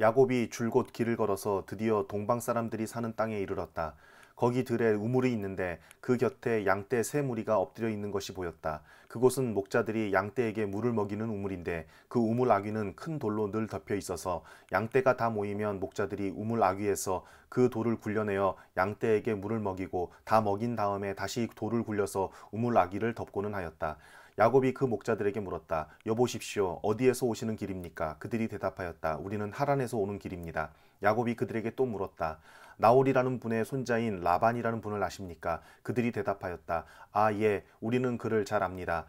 야곱이 줄곧 길을 걸어서 드디어 동방 사람들이 사는 땅에 이르렀다. 거기 들에 우물이 있는데 그 곁에 양떼 세 무리가 엎드려 있는 것이 보였다. 그곳은 목자들이 양떼에게 물을 먹이는 우물인데 그 우물 아귀는 큰 돌로 늘 덮여 있어서 양떼가 다 모이면 목자들이 우물 아귀에서 그 돌을 굴려내어 양떼에게 물을 먹이고 다 먹인 다음에 다시 돌을 굴려서 우물 아귀를 덮고는 하였다. 야곱이 그 목자들에게 물었다. 여보십시오. 어디에서 오시는 길입니까? 그들이 대답하였다. 우리는 하란에서 오는 길입니다. 야곱이 그들에게 또 물었다. 나홀이라는 분의 손자인 라반이라는 분을 아십니까? 그들이 대답하였다. 아, 예, 우리는 그를 잘 압니다.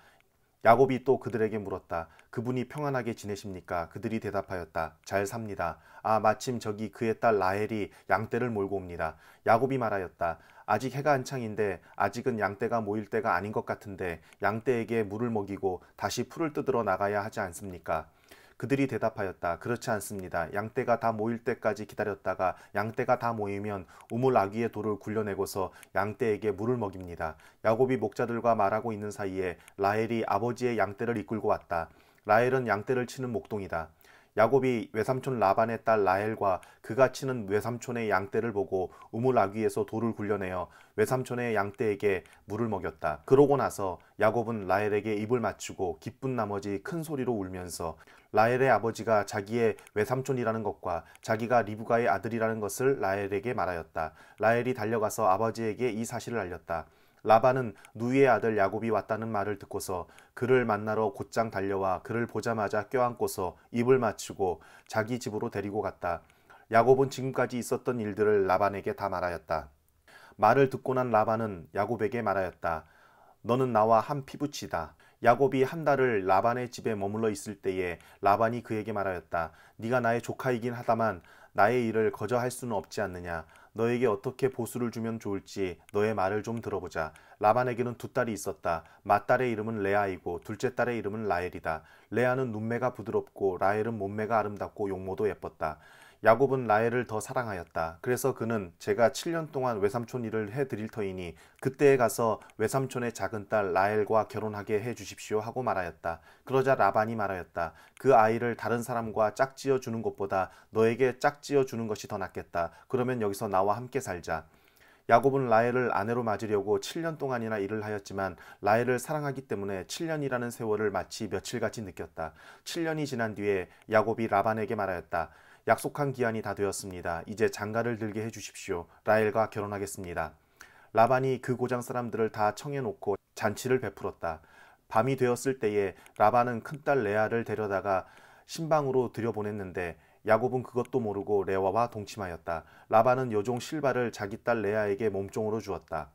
야곱이 또 그들에게 물었다. 그분이 평안하게 지내십니까? 그들이 대답하였다. 잘 삽니다. 아, 마침 저기 그의 딸 라헬이 양떼를 몰고 옵니다. 야곱이 말하였다. 아직 해가 한창인데 아직은 양떼가 모일 때가 아닌 것 같은데 양떼에게 물을 먹이고 다시 풀을 뜯으러 나가야 하지 않습니까? 그들이 대답하였다. 그렇지 않습니다. 양떼가 다 모일 때까지 기다렸다가 양떼가 다 모이면 우물 아귀의 돌을 굴려내고서 양떼에게 물을 먹입니다. 야곱이 목자들과 말하고 있는 사이에 라헬이 아버지의 양떼를 이끌고 왔다. 라헬은 양떼를 치는 목동이다. 야곱이 외삼촌 라반의 딸 라헬과 그가 치는 외삼촌의 양떼를 보고 우물 아귀에서 돌을 굴려내어 외삼촌의 양떼에게 물을 먹였다. 그러고 나서 야곱은 라헬에게 입을 맞추고 기쁜 나머지 큰 소리로 울면서 라헬의 아버지가 자기의 외삼촌이라는 것과 자기가 리브가의 아들이라는 것을 라헬에게 말하였다. 라헬이 달려가서 아버지에게 이 사실을 알렸다. 라반은 누이의 아들 야곱이 왔다는 말을 듣고서 그를 만나러 곧장 달려와 그를 보자마자 껴안고서 입을 맞추고 자기 집으로 데리고 갔다. 야곱은 지금까지 있었던 일들을 라반에게 다 말하였다. 말을 듣고 난 라반은 야곱에게 말하였다. 너는 나와 한 피부치다. 야곱이 한 달을 라반의 집에 머물러 있을 때에 라반이 그에게 말하였다. 네가 나의 조카이긴 하다만 나의 일을 거저 할 수는 없지 않느냐. 너에게 어떻게 보수를 주면 좋을지 너의 말을 좀 들어보자. 라반에게는 두 딸이 있었다. 맏딸의 이름은 레아이고 둘째 딸의 이름은 라헬이다. 레아는 눈매가 부드럽고 라헬은 몸매가 아름답고 용모도 예뻤다. 야곱은 라헬을 더 사랑하였다. 그래서 그는 제가 7년 동안 외삼촌 일을 해드릴 터이니 그때에 가서 외삼촌의 작은 딸 라헬과 결혼하게 해주십시오 하고 말하였다. 그러자 라반이 말하였다. 그 아이를 다른 사람과 짝지어 주는 것보다 너에게 짝지어 주는 것이 더 낫겠다. 그러면 여기서 나와 함께 살자. 야곱은 라헬을 아내로 맞으려고 7년 동안이나 일을 하였지만 라헬을 사랑하기 때문에 7년이라는 세월을 마치 며칠같이 느꼈다. 7년이 지난 뒤에 야곱이 라반에게 말하였다. 약속한 기한이 다 되었습니다. 이제 장가를 들게 해주십시오. 라헬과 결혼하겠습니다. 라반이 그 고장 사람들을 다 청해놓고 잔치를 베풀었다. 밤이 되었을 때에 라반은 큰딸 레아를 데려다가 신방으로 들여보냈는데 야곱은 그것도 모르고 레아와 동침하였다. 라반은 여종 실바를 자기 딸 레아에게 몸종으로 주었다.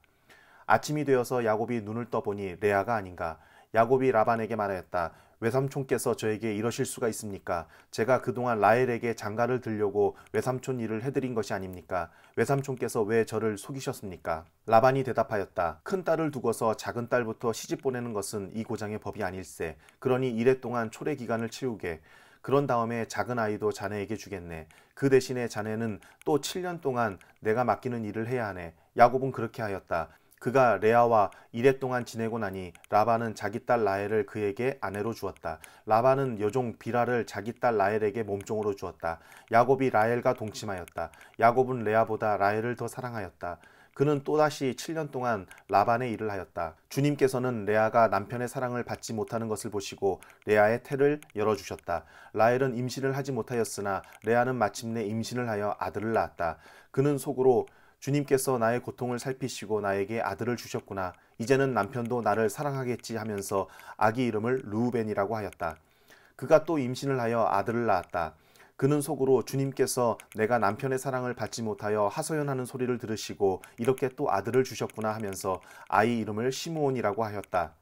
아침이 되어서 야곱이 눈을 떠보니 레아가 아닌가. 야곱이 라반에게 말하였다. 외삼촌께서 저에게 이러실 수가 있습니까? 제가 그동안 라헬에게 장가를 들려고 외삼촌 일을 해드린 것이 아닙니까? 외삼촌께서 왜 저를 속이셨습니까? 라반이 대답하였다. 큰 딸을 두고서 작은 딸부터 시집 보내는 것은 이 고장의 법이 아닐세. 그러니 이래 동안 초래 기간을 채우게. 그런 다음에 작은 아이도 자네에게 주겠네. 그 대신에 자네는 또 7년 동안 내가 맡기는 일을 해야 하네. 야곱은 그렇게 하였다. 그가 레아와 이래 동안 지내고 나니 라반은 자기 딸 라헬을 그에게 아내로 주었다. 라반은 여종 비라를 자기 딸 라헬에게 몸종으로 주었다. 야곱이 라헬과 동침하였다. 야곱은 레아보다 라헬을 더 사랑하였다. 그는 또다시 7년 동안 라반의 일을 하였다. 주님께서는 레아가 남편의 사랑을 받지 못하는 것을 보시고 레아의 태를 열어주셨다. 라헬은 임신을 하지 못하였으나 레아는 마침내 임신을 하여 아들을 낳았다. 그는 속으로 주님께서 나의 고통을 살피시고 나에게 아들을 주셨구나. 이제는 남편도 나를 사랑하겠지 하면서 아기 이름을 르우벤이라고 하였다. 그가 또 임신을 하여 아들을 낳았다. 그는 속으로 주님께서 내가 남편의 사랑을 받지 못하여 하소연하는 소리를 들으시고 이렇게 또 아들을 주셨구나 하면서 아이 이름을 시므온이라고 하였다.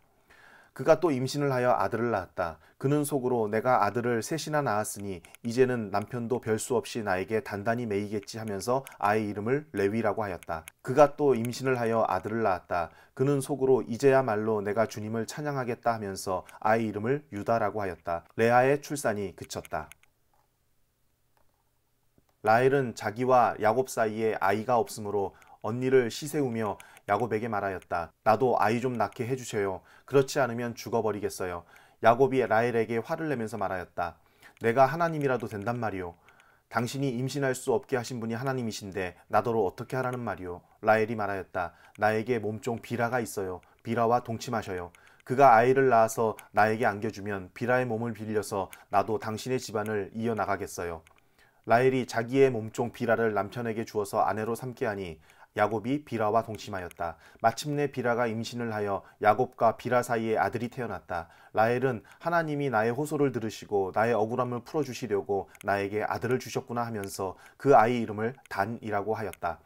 그가 또 임신을 하여 아들을 낳았다. 그는 속으로 내가 아들을 셋이나 낳았으니 이제는 남편도 별 수 없이 나에게 단단히 매이겠지 하면서 아이 이름을 레위라고 하였다. 그가 또 임신을 하여 아들을 낳았다. 그는 속으로 이제야말로 내가 주님을 찬양하겠다 하면서 아이 이름을 유다라고 하였다. 레아의 출산이 그쳤다. 라헬은 자기와 야곱 사이에 아이가 없으므로 언니를 시세우며 야곱에게 말하였다. 나도 아이 좀 낳게 해주세요. 그렇지 않으면 죽어버리겠어요. 야곱이 라헬에게 화를 내면서 말하였다. 내가 하나님이라도 된단 말이오. 당신이 임신할 수 없게 하신 분이 하나님이신데 나더러 어떻게 하라는 말이오? 라헬이 말하였다. 나에게 몸종 비라가 있어요. 비라와 동침하셔요. 그가 아이를 낳아서 나에게 안겨주면 비라의 몸을 빌려서 나도 당신의 집안을 이어나가겠어요. 라헬이 자기의 몸종 비라를 남편에게 주어서 아내로 삼게 하니 야곱이 비라와 동침하였다. 마침내 비라가 임신을 하여 야곱과 비라 사이에 아들이 태어났다. 라헬은 하나님이 나의 호소를 들으시고 나의 억울함을 풀어주시려고 나에게 아들을 주셨구나 하면서 그 아이 이름을 단이라고 하였다.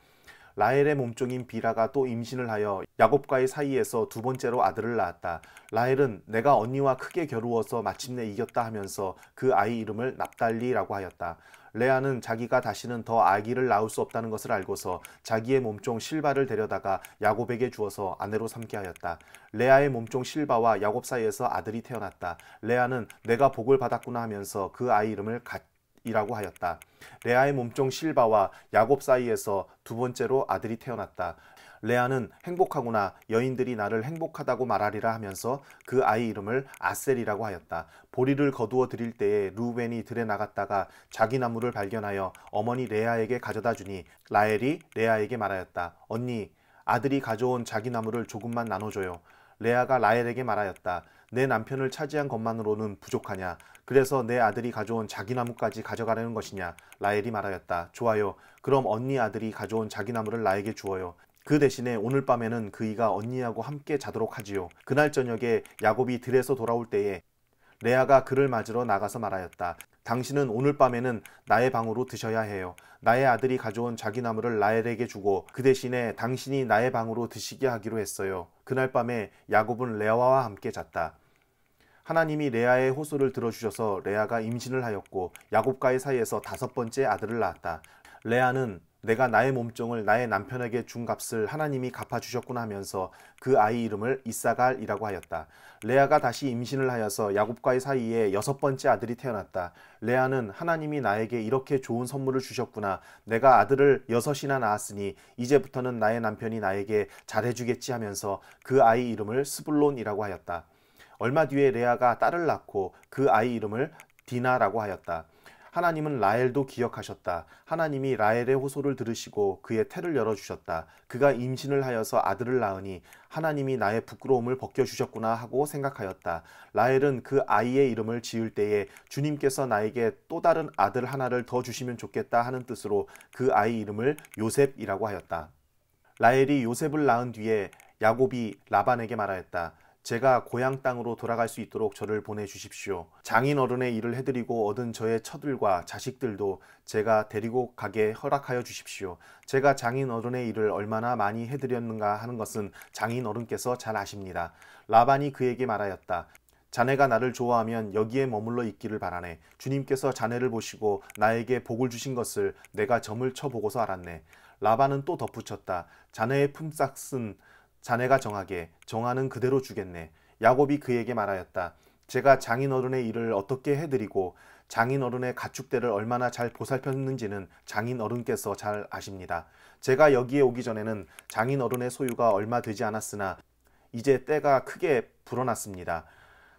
라헬의 몸종인 비라가 또 임신을 하여 야곱과의 사이에서 두 번째로 아들을 낳았다. 라헬은 내가 언니와 크게 겨루어서 마침내 이겼다 하면서 그 아이 이름을 납달리라고 하였다. 레아는 자기가 다시는 더 아기를 낳을 수 없다는 것을 알고서 자기의 몸종 실바를 데려다가 야곱에게 주어서 아내로 삼게 하였다. 레아의 몸종 실바와 야곱 사이에서 아들이 태어났다. 레아는 내가 복을 받았구나 하면서 그 아이 이름을 갓이라고 하였다. 레아의 몸종 실바와 야곱 사이에서 두 번째로 아들이 태어났다. 레아는 행복하구나 여인들이 나를 행복하다고 말하리라 하면서 그 아이 이름을 아셀이라고 하였다. 보리를 거두어 드릴 때에 르우벤이 들에 나갔다가 자기 나무를 발견하여 어머니 레아에게 가져다 주니 라헬이 레아에게 말하였다. 언니, 아들이 가져온 자기 나무를 조금만 나눠줘요. 레아가 라헬에게 말하였다. 내 남편을 차지한 것만으로는 부족하냐? 그래서 내 아들이 가져온 자기 나무까지 가져가려는 것이냐? 라헬이 말하였다. 좋아요. 그럼 언니 아들이 가져온 자기 나무를 나에게 주어요. 그 대신에 오늘 밤에는 그이가 언니하고 함께 자도록 하지요. 그날 저녁에 야곱이 들에서 돌아올 때에 레아가 그를 맞으러 나가서 말하였다. 당신은 오늘 밤에는 나의 방으로 드셔야 해요. 나의 아들이 가져온 자기 나무를 라헬에게 주고 그 대신에 당신이 나의 방으로 드시게 하기로 했어요. 그날 밤에 야곱은 레아와 함께 잤다. 하나님이 레아의 호소를 들어주셔서 레아가 임신을 하였고 야곱과의 사이에서 다섯 번째 아들을 낳았다. 레아는 내가 나의 몸종을 나의 남편에게 준 값을 하나님이 갚아주셨구나 하면서 그 아이 이름을 이사갈이라고 하였다. 레아가 다시 임신을 하여서 야곱과의 사이에 여섯 번째 아들이 태어났다. 레아는 하나님이 나에게 이렇게 좋은 선물을 주셨구나. 내가 아들을 여섯이나 낳았으니 이제부터는 나의 남편이 나에게 잘해주겠지 하면서 그 아이 이름을 스불론이라고 하였다. 얼마 뒤에 레아가 딸을 낳고 그 아이 이름을 디나라고 하였다. 하나님은 라헬도 기억하셨다. 하나님이 라헬의 호소를 들으시고 그의 태를 열어주셨다. 그가 임신을 하여서 아들을 낳으니 하나님이 나의 부끄러움을 벗겨주셨구나 하고 생각하였다. 라헬은 그 아이의 이름을 지을 때에 주님께서 나에게 또 다른 아들 하나를 더 주시면 좋겠다 하는 뜻으로 그 아이 이름을 요셉이라고 하였다. 라헬이 요셉을 낳은 뒤에 야곱이 라반에게 말하였다. 제가 고향 땅으로 돌아갈 수 있도록 저를 보내주십시오. 장인 어른의 일을 해드리고 얻은 저의 처들과 자식들도 제가 데리고 가게 허락하여 주십시오. 제가 장인 어른의 일을 얼마나 많이 해드렸는가 하는 것은 장인 어른께서 잘 아십니다. 라반이 그에게 말하였다. 자네가 나를 좋아하면 여기에 머물러 있기를 바라네. 주님께서 자네를 보시고 나에게 복을 주신 것을 내가 점을 쳐보고서 알았네. 라반은 또 덧붙였다. 자네의 품삯은 자네가 정하게, 정하는 그대로 주겠네. 야곱이 그에게 말하였다. 제가 장인어른의 일을 어떻게 해드리고 장인어른의 가축대를 얼마나 잘 보살폈는지는 장인어른께서 잘 아십니다. 제가 여기에 오기 전에는 장인어른의 소유가 얼마 되지 않았으나 이제 때가 크게 불어났습니다.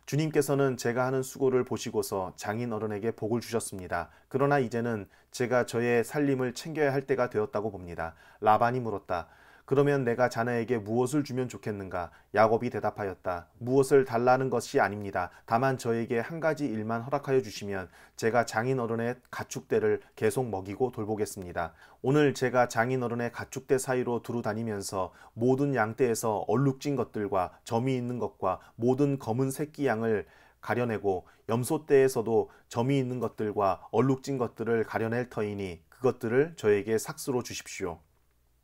주님께서는 제가 하는 수고를 보시고서 장인어른에게 복을 주셨습니다. 그러나 이제는 제가 저의 살림을 챙겨야 할 때가 되었다고 봅니다. 라반이 물었다. 그러면 내가 자네에게 무엇을 주면 좋겠는가? 야곱이 대답하였다. 무엇을 달라는 것이 아닙니다. 다만 저에게 한 가지 일만 허락하여 주시면 제가 장인어른의 가축대를 계속 먹이고 돌보겠습니다. 오늘 제가 장인어른의 가축대 사이로 두루 다니면서 모든 양떼에서 얼룩진 것들과 점이 있는 것과 모든 검은 새끼 양을 가려내고 염소떼에서도 점이 있는 것들과 얼룩진 것들을 가려낼 터이니 그것들을 저에게 삭스로 주십시오.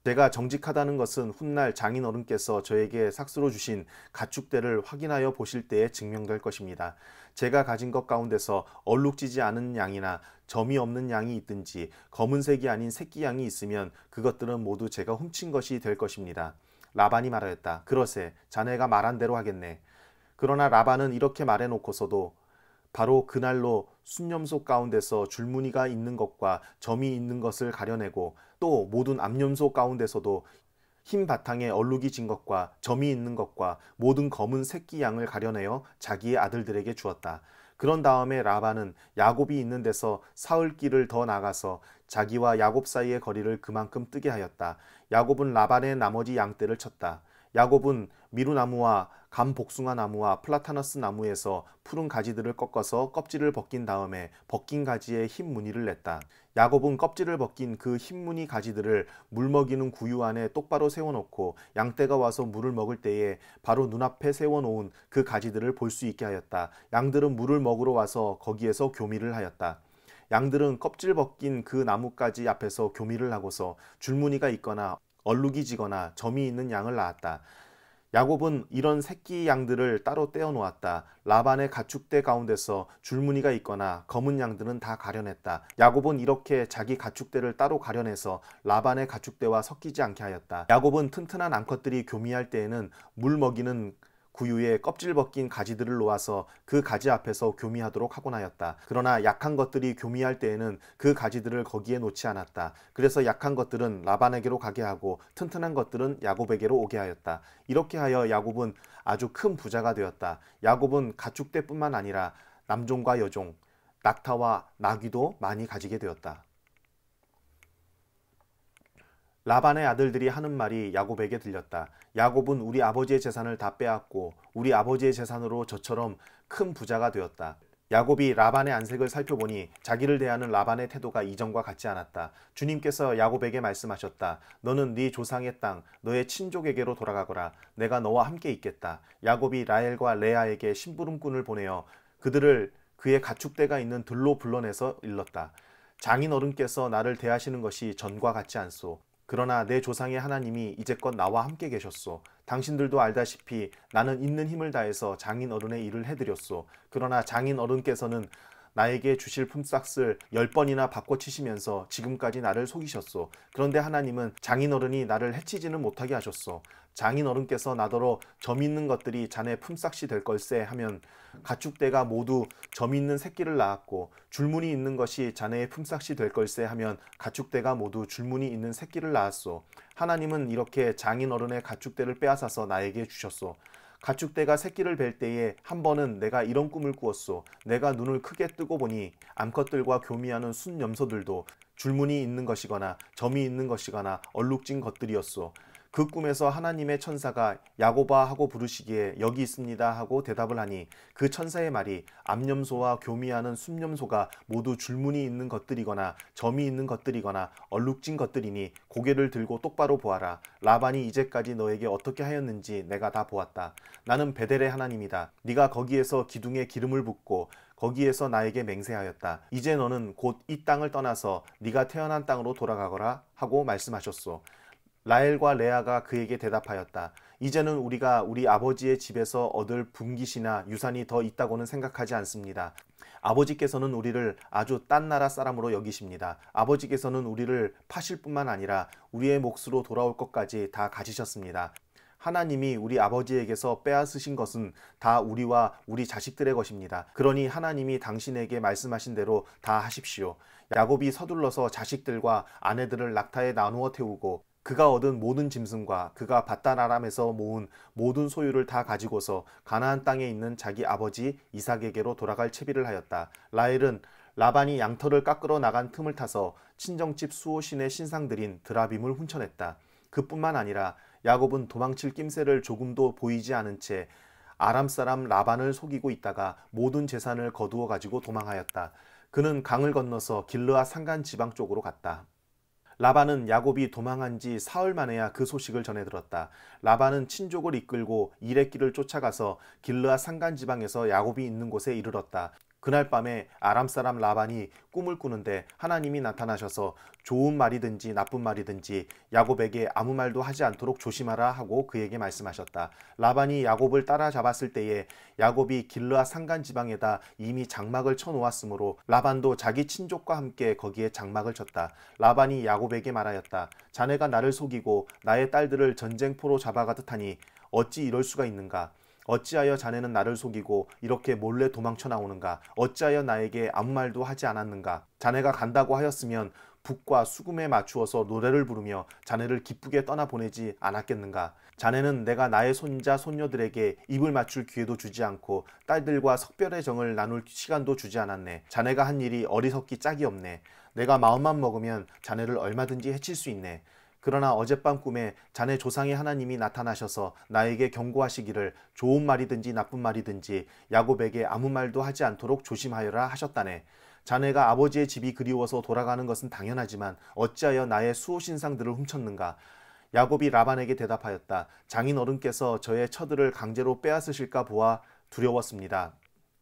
제가 정직하다는 것은 훗날 장인어른께서 저에게 삭스로 주신 가축대를 확인하여 보실 때에 증명될 것입니다. 제가 가진 것 가운데서 얼룩지지 않은 양이나 점이 없는 양이 있든지 검은색이 아닌 새끼 양이 있으면 그것들은 모두 제가 훔친 것이 될 것입니다. 라반이 말하였다. 그러세, 자네가 말한 대로 하겠네. 그러나 라반은 이렇게 말해놓고서도 바로 그날로 순념소 가운데서 줄무늬가 있는 것과 점이 있는 것을 가려내고 또 모든 암염소 가운데서도 흰 바탕에 얼룩이 진 것과 점이 있는 것과 모든 검은 새끼 양을 가려내어 자기의 아들들에게 주었다. 그런 다음에 라반은 야곱이 있는 데서 사흘 길을 더 나가서 자기와 야곱 사이의 거리를 그만큼 뜨게 하였다. 야곱은 라반의 나머지 양떼를 쳤다. 야곱은 미루나무와 감복숭아 나무와 플라타너스 나무에서 푸른 가지들을 꺾어서 껍질을 벗긴 다음에 벗긴 가지에 흰 무늬를 냈다. 야곱은 껍질을 벗긴 그 흰 무늬 가지들을 물 먹이는 구유 안에 똑바로 세워놓고 양떼가 와서 물을 먹을 때에 바로 눈앞에 세워놓은 그 가지들을 볼 수 있게 하였다. 양들은 물을 먹으러 와서 거기에서 교미를 하였다. 양들은 껍질 벗긴 그 나뭇가지 앞에서 교미를 하고서 줄무늬가 있거나 얼룩이 지거나 점이 있는 양을 낳았다. 야곱은 이런 새끼 양들을 따로 떼어 놓았다. 라반의 가축대 가운데서 줄무늬가 있거나 검은 양들은 다 가려냈다. 야곱은 이렇게 자기 가축대를 따로 가려내서 라반의 가축대와 섞이지 않게 하였다. 야곱은 튼튼한 암컷들이 교미할 때에는 물 먹이는 구유에 껍질 벗긴 가지들을 놓아서 그 가지 앞에서 교미하도록 하곤 하였다. 그러나 약한 것들이 교미할 때에는 그 가지들을 거기에 놓지 않았다. 그래서 약한 것들은 라반에게로 가게 하고 튼튼한 것들은 야곱에게로 오게 하였다. 이렇게 하여 야곱은 아주 큰 부자가 되었다. 야곱은 가축대뿐만 아니라 남종과 여종, 낙타와 나귀도 많이 가지게 되었다. 라반의 아들들이 하는 말이 야곱에게 들렸다. 야곱은 우리 아버지의 재산을 다 빼앗고 우리 아버지의 재산으로 저처럼 큰 부자가 되었다. 야곱이 라반의 안색을 살펴보니 자기를 대하는 라반의 태도가 이전과 같지 않았다. 주님께서 야곱에게 말씀하셨다. 너는 네 조상의 땅, 너의 친족에게로 돌아가거라. 내가 너와 함께 있겠다. 야곱이 라헬과 레아에게 심부름꾼을 보내어 그들을 그의 가축대가 있는 들로 불러내서 일렀다. 장인 어른께서 나를 대하시는 것이 전과 같지 않소. 그러나 내 조상의 하나님이 이제껏 나와 함께 계셨소. 당신들도 알다시피 나는 있는 힘을 다해서 장인 어른의 일을 해드렸소. 그러나 장인 어른께서는 나에게 주실 품삯을 10번이나 바꿔치시면서 지금까지 나를 속이셨소. 그런데 하나님은 장인 어른이 나를 해치지는 못하게 하셨소. 장인 어른께서 나더러 점 있는 것들이 자네 품삯이 될 걸세 하면 가축대가 모두 점 있는 새끼를 낳았고 줄무늬 있는 것이 자네의 품삯이 될 걸세 하면 가축대가 모두 줄무늬 있는 새끼를 낳았소. 하나님은 이렇게 장인 어른의 가축대를 빼앗아서 나에게 주셨소. 가축대가 새끼를 뵐 때에 한 번은 내가 이런 꿈을 꾸었소. 내가 눈을 크게 뜨고 보니 암컷들과 교미하는 순염소들도 줄무늬 있는 것이거나 점이 있는 것이거나 얼룩진 것들이었소. 그 꿈에서 하나님의 천사가 야곱아 하고 부르시기에 여기 있습니다 하고 대답을 하니 그 천사의 말이 암염소와 교미하는 순염소가 모두 줄무늬 있는 것들이거나 점이 있는 것들이거나 얼룩진 것들이니 고개를 들고 똑바로 보아라. 라반이 이제까지 너에게 어떻게 하였는지 내가 다 보았다. 나는 베델의 하나님이다. 네가 거기에서 기둥에 기름을 붓고 거기에서 나에게 맹세하였다. 이제 너는 곧 이 땅을 떠나서 네가 태어난 땅으로 돌아가거라 하고 말씀하셨소. 라헬과 레아가 그에게 대답하였다. 이제는 우리가 우리 아버지의 집에서 얻을 분깃이나 유산이 더 있다고는 생각하지 않습니다. 아버지께서는 우리를 아주 딴 나라 사람으로 여기십니다. 아버지께서는 우리를 파실 뿐만 아니라 우리의 몫으로 돌아올 것까지 다 가지셨습니다. 하나님이 우리 아버지에게서 빼앗으신 것은 다 우리와 우리 자식들의 것입니다. 그러니 하나님이 당신에게 말씀하신 대로 다 하십시오. 야곱이 서둘러서 자식들과 아내들을 낙타에 나누어 태우고 그가 얻은 모든 짐승과 그가 밧단 아람에서 모은 모든 소유를 다 가지고서 가나안 땅에 있는 자기 아버지 이삭에게로 돌아갈 채비를 하였다. 라헬은 라반이 양털을 깎으러 나간 틈을 타서 친정집 수호신의 신상들인 드라빔을 훔쳐냈다. 그뿐만 아니라 야곱은 도망칠 낌새를 조금도 보이지 않은 채 아람 사람 라반을 속이고 있다가 모든 재산을 거두어 가지고 도망하였다. 그는 강을 건너서 길르앗 산간 지방 쪽으로 갔다. 라반은 야곱이 도망한 지 사흘 만에야 그 소식을 전해 들었다. 라반은 친족을 이끌고 이레길을 쫓아가서 길르앗 산간 지방에서 야곱이 있는 곳에 이르렀다. 그날 밤에 아람 사람 라반이 꿈을 꾸는데 하나님이 나타나셔서 좋은 말이든지 나쁜 말이든지 야곱에게 아무 말도 하지 않도록 조심하라 하고 그에게 말씀하셨다. 라반이 야곱을 따라잡았을 때에 야곱이 길르앗 산간 지방에다 이미 장막을 쳐놓았으므로 라반도 자기 친족과 함께 거기에 장막을 쳤다. 라반이 야곱에게 말하였다. 자네가 나를 속이고 나의 딸들을 전쟁포로 잡아가듯 하니 어찌 이럴 수가 있는가? 어찌하여 자네는 나를 속이고 이렇게 몰래 도망쳐 나오는가? 어찌하여 나에게 아무 말도 하지 않았는가? 자네가 간다고 하였으면 북과 수금에 맞추어서 노래를 부르며 자네를 기쁘게 떠나보내지 않았겠는가. 자네는 내가 나의 손자 손녀들에게 입을 맞출 기회도 주지 않고 딸들과 석별의 정을 나눌 시간도 주지 않았네. 자네가 한 일이 어리석기 짝이 없네. 내가 마음만 먹으면 자네를 얼마든지 해칠 수 있네. 그러나 어젯밤 꿈에 자네 조상의 하나님이 나타나셔서 나에게 경고하시기를 좋은 말이든지 나쁜 말이든지 야곱에게 아무 말도 하지 않도록 조심하여라 하셨다네. 자네가 아버지의 집이 그리워서 돌아가는 것은 당연하지만 어찌하여 나의 수호신상들을 훔쳤는가. 야곱이 라반에게 대답하였다. 장인 어른께서 저의 처들을 강제로 빼앗으실까 보아 두려웠습니다.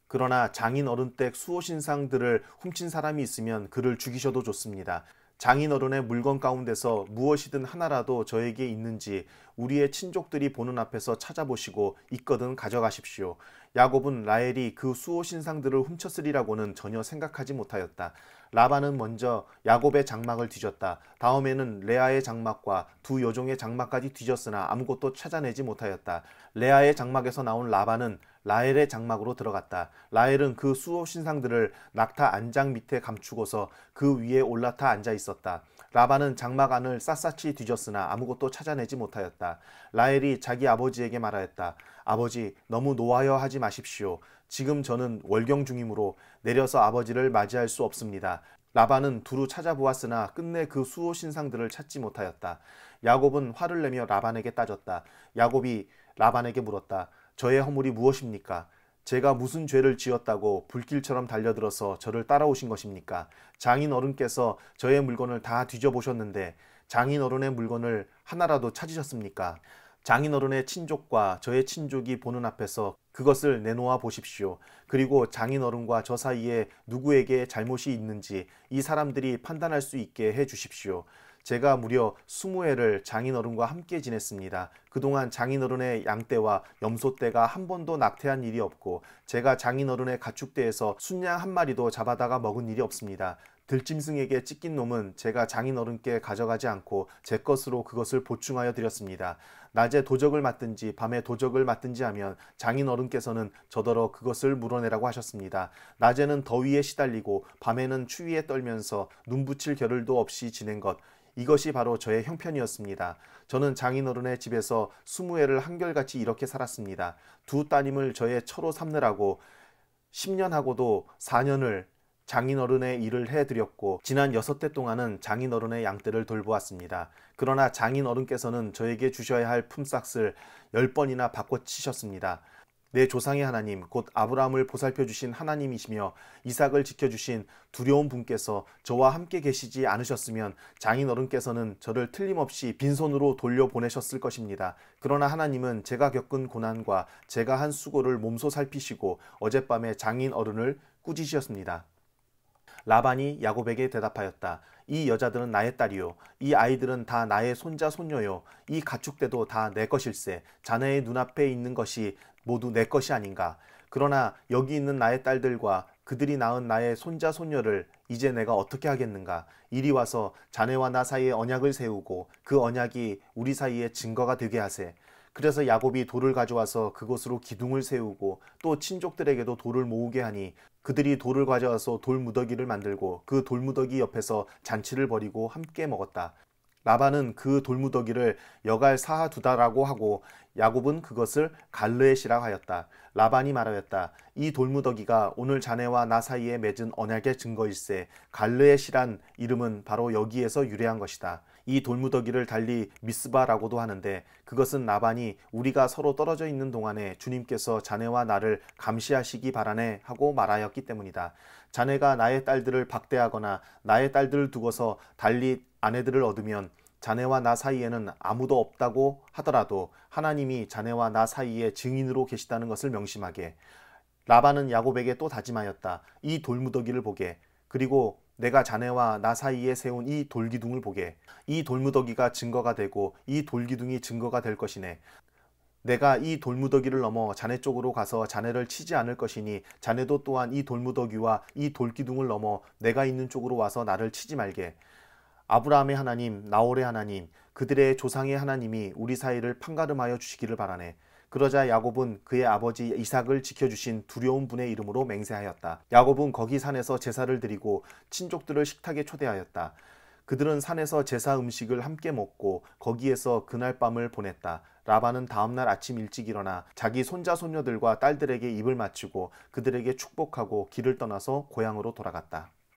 그러나 장인 어른 댁 수호신상들을 훔친 사람이 있으면 그를 죽이셔도 좋습니다. 장인 어른의 물건 가운데서 무엇이든 하나라도 저에게 있는지 우리의 친족들이 보는 앞에서 찾아보시고 있거든 가져가십시오. 야곱은 라헬이 그 수호신상들을 훔쳤으리라고는 전혀 생각하지 못하였다. 라반은 먼저 야곱의 장막을 뒤졌다. 다음에는 레아의 장막과 두 여종의 장막까지 뒤졌으나 아무것도 찾아내지 못하였다. 레아의 장막에서 나온 라반은 라헬의 장막으로 들어갔다. 라헬은 그 수호신상들을 낙타 안장 밑에 감추고서 그 위에 올라타 앉아 있었다. 라반은 장막 안을 샅샅이 뒤졌으나 아무것도 찾아내지 못하였다. 라헬이 자기 아버지에게 말하였다. 아버지, 너무 노하여 하지 마십시오. 지금 저는 월경 중이므로 내려서 아버지를 맞이할 수 없습니다. 라반은 두루 찾아보았으나 끝내 그 수호신상들을 찾지 못하였다. 야곱은 화를 내며 라반에게 따졌다. 야곱이 라반에게 물었다. 저의 허물이 무엇입니까? 제가 무슨 죄를 지었다고 불길처럼 달려들어서 저를 따라오신 것입니까? 장인 어른께서 저의 물건을 다 뒤져보셨는데 장인 어른의 물건을 하나라도 찾으셨습니까? 장인 어른의 친족과 저의 친족이 보는 앞에서 그것을 내놓아 보십시오. 그리고 장인 어른과 저 사이에 누구에게 잘못이 있는지 이 사람들이 판단할 수 있게 해 주십시오. 제가 무려 20해를 장인어른과 함께 지냈습니다. 그동안 장인어른의 양떼와 염소떼가 한 번도 낙태한 일이 없고 제가 장인어른의 가축대에서 순양 한 마리도 잡아다가 먹은 일이 없습니다. 들짐승에게 찢긴 놈은 제가 장인어른께 가져가지 않고 제 것으로 그것을 보충하여 드렸습니다. 낮에 도적을 맞든지 밤에 도적을 맞든지 하면 장인어른께서는 저더러 그것을 물어내라고 하셨습니다. 낮에는 더위에 시달리고 밤에는 추위에 떨면서 눈 붙일 겨를도 없이 지낸 것, 이것이 바로 저의 형편이었습니다. 저는 장인어른의 집에서 20해를 한결같이 이렇게 살았습니다. 두 따님을 저의 처로 삼느라고 10년하고도 4년을 장인어른의 일을 해드렸고 지난 6대 동안은 장인어른의 양떼를 돌보았습니다. 그러나 장인어른께서는 저에게 주셔야 할 품삯을 10번이나 바꿔치셨습니다. 내 조상의 하나님 곧 아브라함을 보살펴 주신 하나님이시며 이삭을 지켜주신 두려운 분께서 저와 함께 계시지 않으셨으면 장인어른께서는 저를 틀림없이 빈손으로 돌려보내셨을 것입니다. 그러나 하나님은 제가 겪은 고난과 제가 한 수고를 몸소 살피시고 어젯밤에 장인어른을 꾸짖으셨습니다. 라반이 야곱에게 대답하였다. 이 여자들은 나의 딸이요. 이 아이들은 다 나의 손자 손녀요. 이 가축대도 다 내 것일세. 자네의 눈앞에 있는 것이 모두 내 것이 아닌가. 그러나 여기 있는 나의 딸들과 그들이 낳은 나의 손자 손녀를 이제 내가 어떻게 하겠는가. 이리 와서 자네와 나 사이에 언약을 세우고 그 언약이 우리 사이에 증거가 되게 하세. 그래서 야곱이 돌을 가져와서 그곳으로 기둥을 세우고 또 친족들에게도 돌을 모으게 하니 그들이 돌을 가져와서 돌무더기를 만들고 그 돌무더기 옆에서 잔치를 벌이고 함께 먹었다. 라반은 그 돌무더기를 여갈 사하두다라고 하고 야곱은 그것을 갈르엣이라 하였다. 라반이 말하였다. 이 돌무더기가 오늘 자네와 나 사이에 맺은 언약의 증거일세. 갈르엣이란 이름은 바로 여기에서 유래한 것이다. 이 돌무더기를 달리 미스바라고도 하는데 그것은 라반이 우리가 서로 떨어져 있는 동안에 주님께서 자네와 나를 감시하시기 바라네 하고 말하였기 때문이다. 자네가 나의 딸들을 박대하거나 나의 딸들을 두고서 달리 아내들을 얻으면 자네와 나 사이에는 아무도 없다고 하더라도 하나님이 자네와 나 사이에 증인으로 계시다는 것을 명심하게. 라반은 야곱에게 또 다짐하였다. 이 돌무더기를 보게. 그리고 내가 자네와 나 사이에 세운 이 돌기둥을 보게. 이 돌무더기가 증거가 되고 이 돌기둥이 증거가 될 것이네. 내가 이 돌무더기를 넘어 자네 쪽으로 가서 자네를 치지 않을 것이니 자네도 또한 이 돌무더기와 이 돌기둥을 넘어 내가 있는 쪽으로 와서 나를 치지 말게. 아브라함의 하나님, 나홀의 하나님, 그들의 조상의 하나님이 우리 사이를 판가름하여 주시기를 바라네. 그러자 야곱은 그의 아버지 이삭을 지켜주신 두려운 분의 이름으로 맹세하였다. 야곱은 거기 산에서 제사를 드리고 친족들을 식탁에 초대하였다. 그들은 산에서 제사 음식을 함께 먹고 거기에서 그날 밤을 보냈다. 라반은 다음날 아침 일찍 일어나 자기 손자 손녀들과 딸들에게 입을 맞추고 그들에게 축복하고 길을 떠나서 고향으로 돌아갔다.